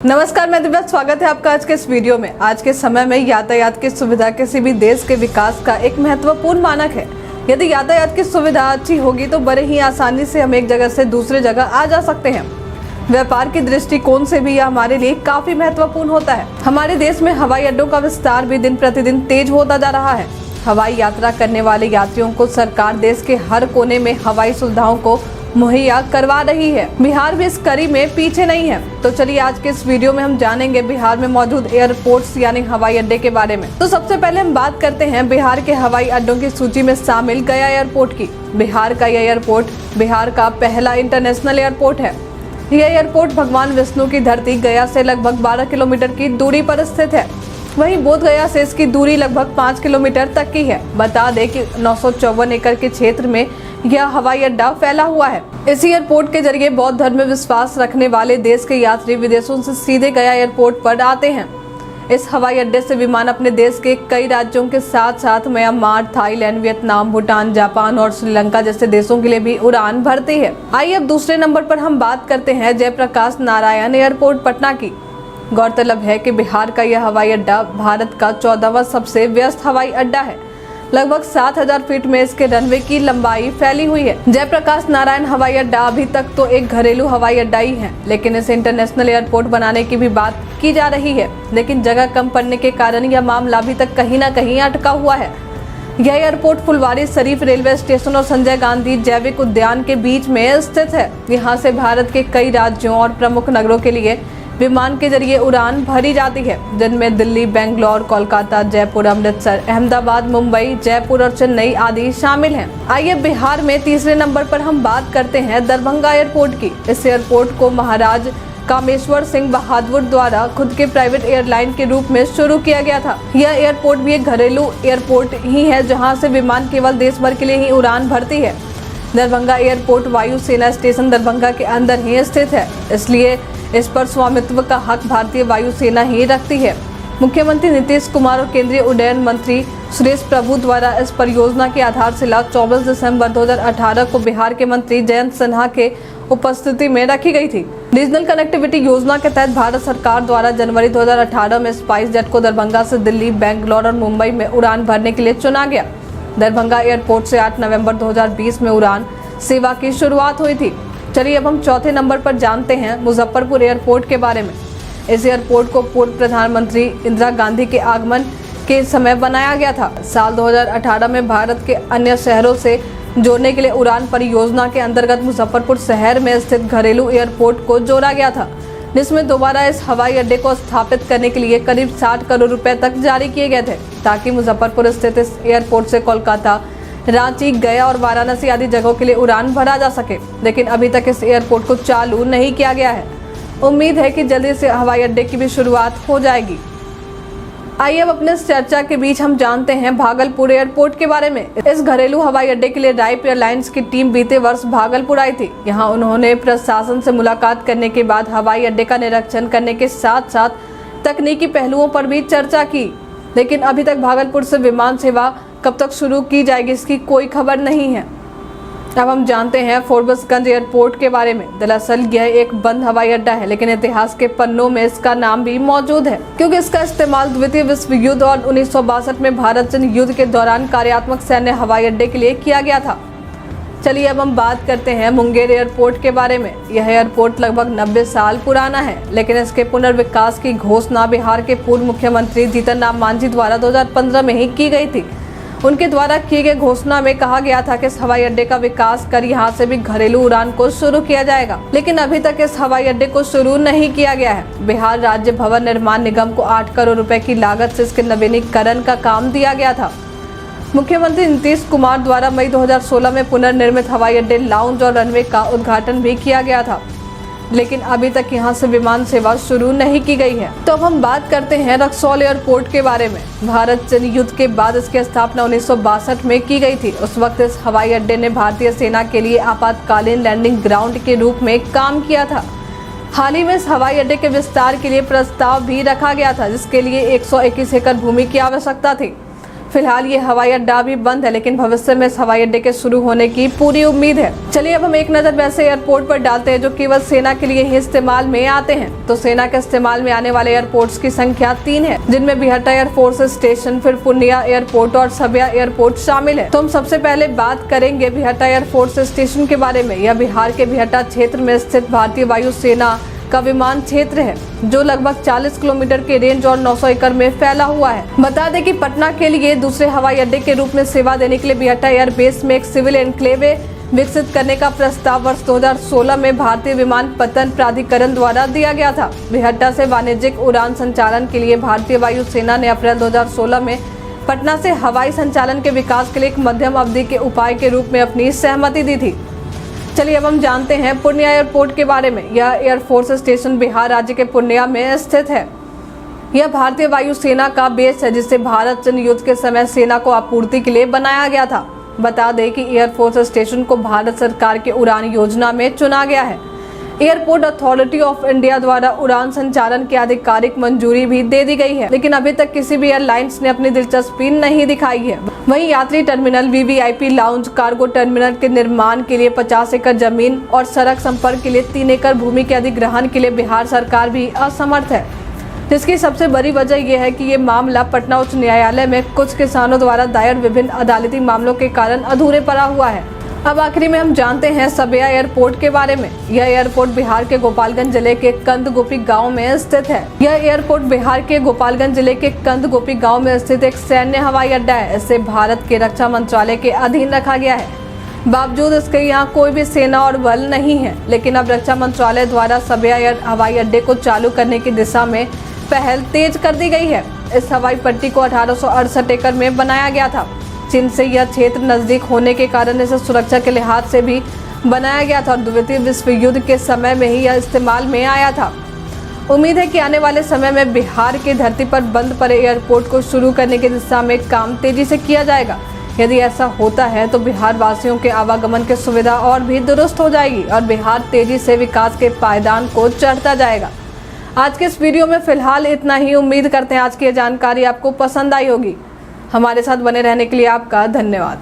नमस्कार, मैं दिव्या। स्वागत है आपका आज के इस वीडियो में। आज के समय में यातायात की सुविधा किसी भी देश के विकास का एक महत्वपूर्ण मानक है। यदि यातायात की सुविधा अच्छी होगी तो बड़े ही आसानी से हम एक जगह से दूसरी जगह आ जा सकते हैं। व्यापार की दृष्टिकोण से भी यह हमारे लिए काफी महत्वपूर्ण होता है। हमारे देश में हवाई अड्डों का विस्तार भी दिन प्रतिदिन तेज होता जा रहा है। हवाई यात्रा करने वाले यात्रियों को सरकार देश के हर कोने में हवाई सुविधाओं को मुहैया करवा रही है। बिहार भी इस कड़ी में पीछे नहीं है। तो चलिए आज के इस वीडियो में हम जानेंगे बिहार में मौजूद एयरपोर्ट्स यानी हवाई अड्डे के बारे में। तो सबसे पहले हम बात करते हैं बिहार के हवाई अड्डों की सूची में शामिल गया एयरपोर्ट की। बिहार का यह एयरपोर्ट बिहार का पहला इंटरनेशनल एयरपोर्ट है। यह एयरपोर्ट भगवान विष्णु की धरती गया से लगभग 12 किलोमीटर की दूरी पर स्थित है। वहीं बोध गया से इसकी दूरी लगभग 5 किलोमीटर तक की है। बता दें कि 954 एकड़ के क्षेत्र में यह हवाई अड्डा फैला हुआ है। इस एयरपोर्ट के जरिए बौद्ध धर्म में विश्वास रखने वाले देश के यात्री विदेशों से सीधे गया एयरपोर्ट पर आते हैं। इस हवाई अड्डे से विमान अपने देश के कई राज्यों के साथ साथ Myanmar, Thailand, Vietnam, Bhutan, Japan और श्रीलंका जैसे देशों के लिए भी उड़ान भरती है। आइए अब दूसरे नंबर पर हम बात करते हैं जयप्रकाश नारायण एयरपोर्ट पटना की। गौरतलब है कि बिहार का यह हवाई अड्डा भारत का 14वां सबसे व्यस्त हवाई अड्डा है। लगभग 7000 फीट में इसके रनवे की लंबाई फैली हुई है। जयप्रकाश नारायण हवाई अड्डा अभी तक तो एक घरेलू हवाई अड्डा ही है, लेकिन इसे इंटरनेशनल एयरपोर्ट बनाने की भी बात की जा रही है। लेकिन जगह कम पड़ने के कारण यह मामला अभी तक कहीं न कहीं अटका हुआ है। यह airport Phulwari Sharif railway station और संजय गांधी जैविक उद्यान के बीच में स्थित है। यहाँ से भारत के कई राज्यों और प्रमुख नगरों के लिए विमान के जरिए उड़ान भरी जाती है, जिनमें दिल्ली, बेंगलोर, कोलकाता, जयपुर, अमृतसर, अहमदाबाद, मुंबई, जयपुर और चेन्नई आदि शामिल हैं। आइए बिहार में तीसरे नंबर पर हम बात करते हैं दरभंगा एयरपोर्ट की। इस एयरपोर्ट को महाराज कामेश्वर सिंह बहादुर द्वारा खुद के प्राइवेट एयरलाइन के रूप में शुरू किया गया था। यह एयरपोर्ट भी एक घरेलू एयरपोर्ट ही है, जहाँ से विमान केवल देश भर के लिए ही उड़ान भरती है। दरभंगा एयरपोर्ट वायु सेना स्टेशन दरभंगा के अंदर ही स्थित है, इसलिए इस पर स्वामित्व का हक भारतीय वायुसेना ही रखती है। मुख्यमंत्री नीतीश कुमार और केंद्रीय उड्डयन मंत्री सुरेश प्रभु द्वारा इस परियोजना की आधारशिला 24 दिसंबर 2018 को बिहार के मंत्री जयंत सिन्हा के उपस्थिति में रखी गई थी। रीजनल कनेक्टिविटी योजना के तहत भारत सरकार द्वारा जनवरी 2018 में स्पाइस जेट को दरभंगा से दिल्ली, बेंगलोर और मुंबई में उड़ान भरने के लिए चुना गया। दरभंगा एयरपोर्ट से 8 नवंबर 2020 में उड़ान सेवा की शुरुआत हुई थी। चलिए अब हम चौथे नंबर पर जानते हैं मुजफ्फरपुर एयरपोर्ट के बारे में। इस एयरपोर्ट को पूर्व प्रधानमंत्री इंदिरा गांधी के आगमन के समय बनाया गया था। साल 2018 में भारत के अन्य शहरों से जोड़ने के लिए उड़ान परियोजना के अंतर्गत मुजफ्फरपुर शहर में स्थित घरेलू एयरपोर्ट को जोड़ा गया था, जिसमें दोबारा इस हवाई अड्डे को स्थापित करने के लिए करीब 60 करोड़ रुपए तक जारी किए गए थे, ताकि मुजफ्फरपुर स्थित इस एयरपोर्ट से कोलकाता, रांची, गया और वाराणसी आदि जगहों के लिए उड़ान भरा जा सके। लेकिन अभी तक इस एयरपोर्ट को चालू नहीं किया गया है। उम्मीद है कि जल्दी से हवाई अड्डे की भी शुरुआत हो जाएगी। आइए अब अपने इस चर्चा के बीच हम जानते हैं भागलपुर एयरपोर्ट के बारे में। इस घरेलू हवाई अड्डे के लिए राइप एयरलाइंस की टीम बीते वर्ष भागलपुर आई थी। यहाँ उन्होंने प्रशासन से मुलाकात करने के बाद हवाई अड्डे का निरीक्षण करने के साथ साथ तकनीकी पहलुओं पर भी चर्चा की। लेकिन अभी तक भागलपुर से विमान सेवा कब तक शुरू की जाएगी इसकी कोई खबर नहीं है। अब हम जानते हैं फोर्बसगंज एयरपोर्ट के बारे में। दरअसल यह एक बंद हवाई अड्डा है, लेकिन इतिहास के पन्नों में इसका नाम भी मौजूद है, क्योंकि इसका इस्तेमाल द्वितीय विश्व युद्ध और 1962 में भारत चीन युद्ध के दौरान कार्यात्मक सैन्य हवाई अड्डे के लिए किया गया था। चलिए अब हम बात करते हैं मुंगेर एयरपोर्ट के बारे में। यह एयरपोर्ट लगभग 90 साल पुराना है, लेकिन इसके पुनर्विकास की घोषणा बिहार के पूर्व मुख्यमंत्री जीतन राम मांझी द्वारा 2015 में ही की गई थी। उनके द्वारा की गई घोषणा में कहा गया था कि इस हवाई अड्डे का विकास कर यहाँ से भी घरेलू उड़ान को शुरू किया जाएगा, लेकिन अभी तक इस हवाई अड्डे को शुरू नहीं किया गया है। बिहार राज्य भवन निर्माण निगम को 8 करोड़ रुपए की लागत से इसके नवीनीकरण का काम दिया गया था। मुख्यमंत्री नीतीश कुमार द्वारा मई 2016 में पुनर्निर्मित हवाई अड्डे, लाउंज और रनवे का उद्घाटन भी किया गया था, लेकिन अभी तक यहां से विमान सेवा शुरू नहीं की गई है। तो अब हम बात करते हैं रक्सौल एयरपोर्ट के बारे में। भारत चीन युद्ध के बाद इसकी स्थापना 1962 में की गई थी। उस वक्त इस हवाई अड्डे ने भारतीय सेना के लिए आपातकालीन लैंडिंग ग्राउंड के रूप में काम किया था। हाल ही में इस हवाई अड्डे के विस्तार के लिए प्रस्ताव भी रखा गया था, जिसके लिए 121 एकड़ भूमि की आवश्यकता थी। फिलहाल ये हवाई अड्डा भी बंद है, लेकिन भविष्य में इस हवाई अड्डे के शुरू होने की पूरी उम्मीद है। चलिए अब हम एक नजर वैसे एयरपोर्ट पर डालते हैं जो केवल सेना के लिए ही इस्तेमाल में आते हैं। तो सेना के इस्तेमाल में आने वाले एयरपोर्ट्स की संख्या 3 है, जिनमें बिहटा एयरफोर्स स्टेशन, फिर पूर्णिया एयरपोर्ट और सबिया एयरपोर्ट शामिल है। तो हम सबसे पहले बात करेंगे बिहटा एयरफोर्स स्टेशन के बारे में। यह बिहार के बिहटा क्षेत्र में स्थित भारतीय वायुसेना का विमान क्षेत्र है, जो लगभग 40 किलोमीटर के रेंज और 900 एकड़ में फैला हुआ है। बता दें कि पटना के लिए दूसरे हवाई अड्डे के रूप में सेवा देने के लिए बिहटा एयरबेस में एक सिविल एनक्लेव विकसित करने का प्रस्ताव वर्ष 2016 में भारतीय विमानपत्तन प्राधिकरण द्वारा दिया गया था। बिहटा से वाणिज्यिक उड़ान संचालन के लिए भारतीय वायुसेना ने अप्रैल 2016 में पटना से हवाई संचालन के विकास के लिए एक मध्यम अवधि के उपाय के रूप में अपनी सहमति दी थी। चलिए अब हम जानते हैं पूर्णिया एयरपोर्ट के बारे में। यह एयरफोर्स स्टेशन बिहार राज्य के पूर्णिया में स्थित है। यह भारतीय वायुसेना का बेस है, जिसे भारत चीन युद्ध के समय सेना को आपूर्ति के लिए बनाया गया था। बता दें कि एयरफोर्स स्टेशन को भारत सरकार के उड़ान योजना में चुना गया है। एयरपोर्ट अथॉरिटी ऑफ इंडिया द्वारा उड़ान संचालन की आधिकारिक मंजूरी भी दे दी गई है, लेकिन अभी तक किसी भी एयरलाइंस ने अपनी दिलचस्पी नहीं दिखाई है। वहीं यात्री terminal, VVIP lounge, cargo terminal के निर्माण के लिए 50 एकड़ जमीन और सड़क संपर्क के लिए 3 एकड़ भूमि के अधिग्रहण के लिए बिहार सरकार भी असमर्थ है, जिसकी सबसे बड़ी वजह यह है कि ये मामला पटना उच्च न्यायालय में कुछ किसानों द्वारा दायर विभिन्न अदालती मामलों के कारण अधूरे पड़ा हुआ है। अब आखिरी में हम जानते हैं सबिया एयरपोर्ट के बारे में। यह एयरपोर्ट बिहार के गोपालगंज जिले के कंदगोपी गांव में स्थित है। यह एयरपोर्ट बिहार के गोपालगंज जिले के कंदगोपी गांव में स्थित एक सैन्य हवाई अड्डा है। इसे भारत के रक्षा मंत्रालय के अधीन रखा गया है। बावजूद इसके यहाँ कोई भी सेना और बल नहीं है, लेकिन अब रक्षा मंत्रालय द्वारा सबिया हवाई अड्डे को चालू करने की दिशा में पहल तेज कर दी गई है। इस हवाई पट्टी को 1868 एकड़ में बनाया गया था। चीन से यह क्षेत्र नजदीक होने के कारण इसे सुरक्षा के लिहाज से भी बनाया गया था और द्वितीय विश्व युद्ध के समय में ही यह इस्तेमाल में आया था। उम्मीद है कि आने वाले समय में बिहार की धरती पर बंद पड़े एयरपोर्ट को शुरू करने की दिशा में काम तेजी से किया जाएगा। यदि ऐसा होता है तो बिहार वासियों के आवागमन की सुविधा और भी दुरुस्त हो जाएगी और बिहार तेजी से विकास के पायदान को चढ़ता जाएगा। आज के इस वीडियो में फिलहाल इतना ही। उम्मीद करते हैं आज की जानकारी आपको पसंद आई होगी। हमारे साथ बने रहने के लिए आपका धन्यवाद।